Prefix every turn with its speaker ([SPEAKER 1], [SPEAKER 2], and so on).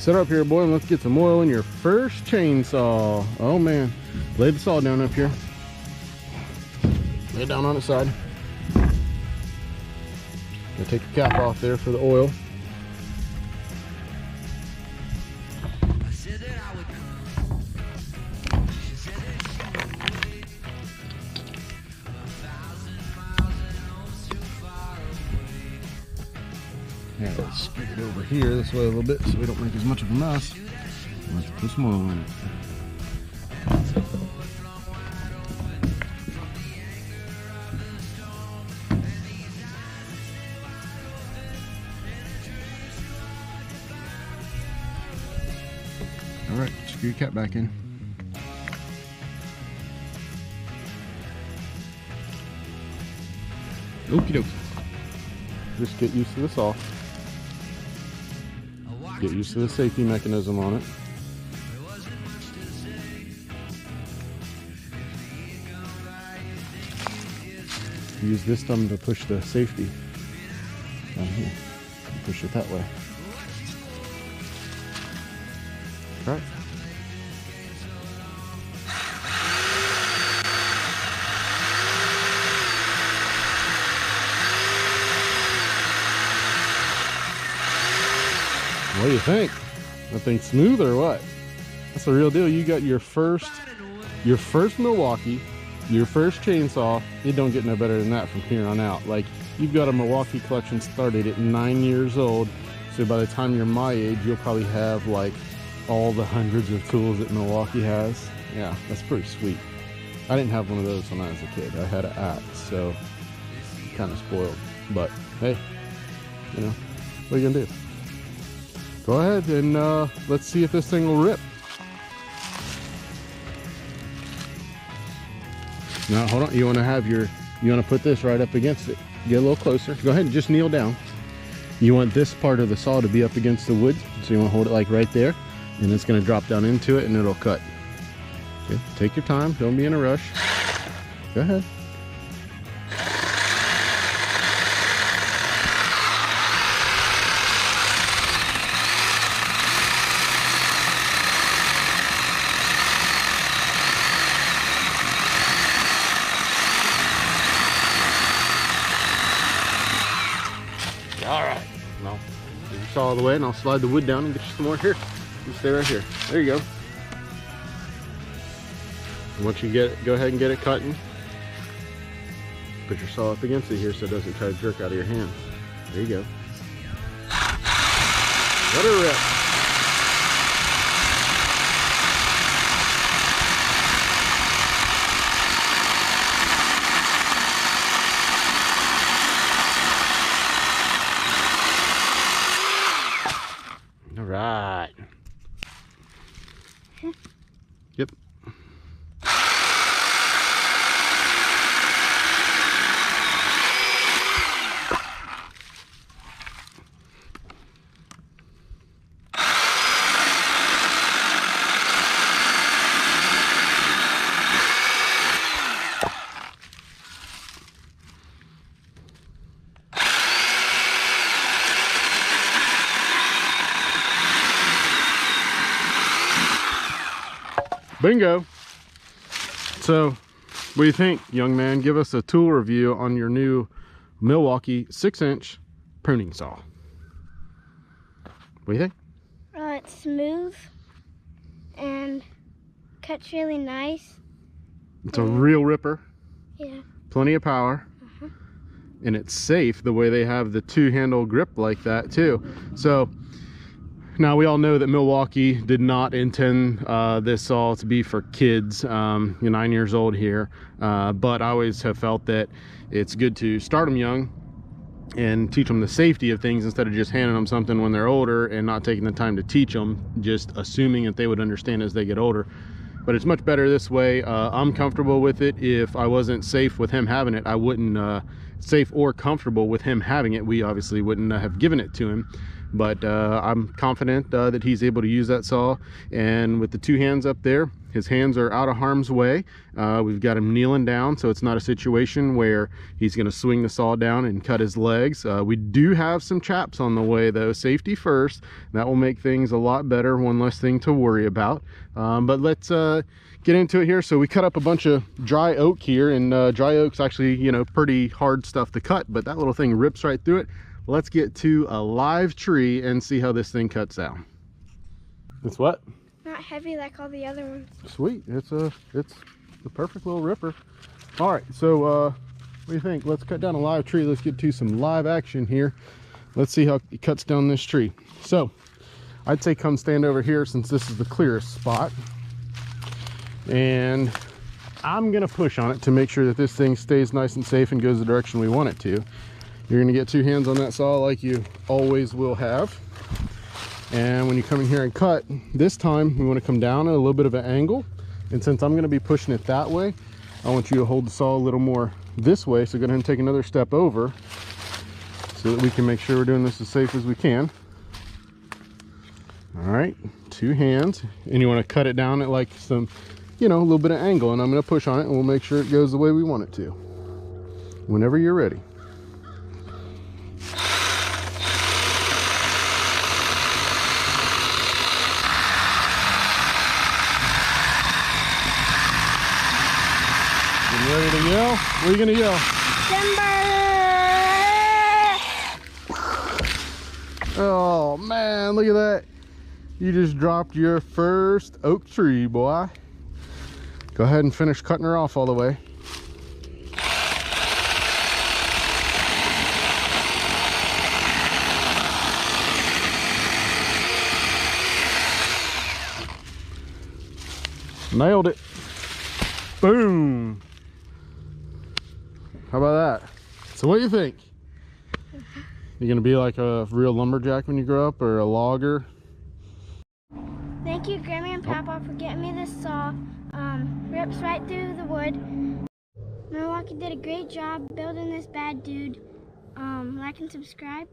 [SPEAKER 1] Sit up here, boy, and let's get some oil in your first chainsaw. Oh man, lay the saw down up here. Lay it down on its side. Gonna take the cap off there for the oil. Yeah, let's scoot it over here this way a little bit so we don't make as much of a mess. Let's put some oil in it. All right, screw your cap back in. Okie dokie. Just get used to the saw. Get used to the safety mechanism on it. Use this thumb to push the safety down here. Push it that way. Right. What do you think? That thing smooth or what? That's the real deal. You got your first Milwaukee, your first chainsaw. It don't get no better than that from here on out. Like, you've got a Milwaukee collection started at 9 years old. So by the time you're my age, you'll probably have like all the hundreds of tools that Milwaukee has. Yeah, that's pretty sweet. I didn't have one of those when I was a kid. I had an axe, so kind of spoiled. But hey, you know, what are you gonna do? Go ahead and let's see if this thing will rip. Now hold on, you want to put this right up against it. Get a little closer. Go ahead and just kneel down. You want this part of the saw to be up against the wood, so you want to hold it like right there, and it's going to drop down into it and it'll cut. Okay, take your time, don't be in a rush. Go ahead. All right, well, get your saw all the way and I'll slide the wood down and get you some more here. You stay right here. There you go. And once you get it, go ahead and get it cutting. Put your saw up against it here so it doesn't try to jerk out of your hand. There you go. Let her rip. All right. Yep. Bingo. So, what do you think, young man? Give us a tool review on your new Milwaukee 6-inch pruning saw. What do you think?
[SPEAKER 2] It's smooth and cuts really nice.
[SPEAKER 1] It's a real ripper.
[SPEAKER 2] Yeah.
[SPEAKER 1] Plenty of power. And it's safe the way they have the two-handle grip like that too. So now we all know that Milwaukee did not intend this saw to be for kids. You're 9 years old here, but I always have felt that it's good to start them young and teach them the safety of things instead of just handing them something when they're older and not taking the time to teach them, just assuming that they would understand as they get older. But it's much better this way. I'm comfortable with it. If I wasn't safe with him having it, I wouldn't safe or comfortable with him having it, we obviously wouldn't have given it to him. But I'm confident that he's able to use that saw, and with the two hands up there, His hands are out of harm's way. We've got him kneeling down, so it's not a situation where he's going to swing the saw down and cut his legs. We do have some chaps on the way though. Safety first. That will make things a lot better, one less thing to worry about. But let's get into it here. So we cut up a bunch of dry oak here, and dry oak's actually, you know, pretty hard stuff to cut, but that little thing rips right through it. Let's get to a live tree and see how this thing cuts down. It's what?
[SPEAKER 2] Not heavy like all the other ones.
[SPEAKER 1] Sweet. It's the perfect little ripper. All right, so what do you think? Let's cut down a live tree. Let's get to some live action here. Let's see how it cuts down this tree. So I'd say come stand over here, since this is the clearest spot, and I'm gonna push on it to make sure that this thing stays nice and safe and goes the direction we want it to. You're gonna get 2 hands on that saw like you always will have. And when you come in here and cut, this time we want to come down at a little bit of an angle. And since I'm going to be pushing it that way, I want you to hold the saw a little more this way. So go ahead and take another step over so that we can make sure we're doing this as safe as we can. All right, 2 hands. And you want to cut it down at like some, you know, a little bit of angle. And I'm going to push on it and we'll make sure it goes the way we want it to. Whenever you're ready. Ready to yell? What are you gonna yell?
[SPEAKER 2] Timber!
[SPEAKER 1] Oh man, look at that. You just dropped your first oak tree, boy. Go ahead and finish cutting her off all the way. Nailed it. Boom. How about that? So what do you think? You gonna be like a real lumberjack when you grow up, or a logger?
[SPEAKER 2] Thank you, Grammy and Papa, for getting me this saw. Rips right through the wood. Milwaukee did a great job building this bad dude. Like and subscribe.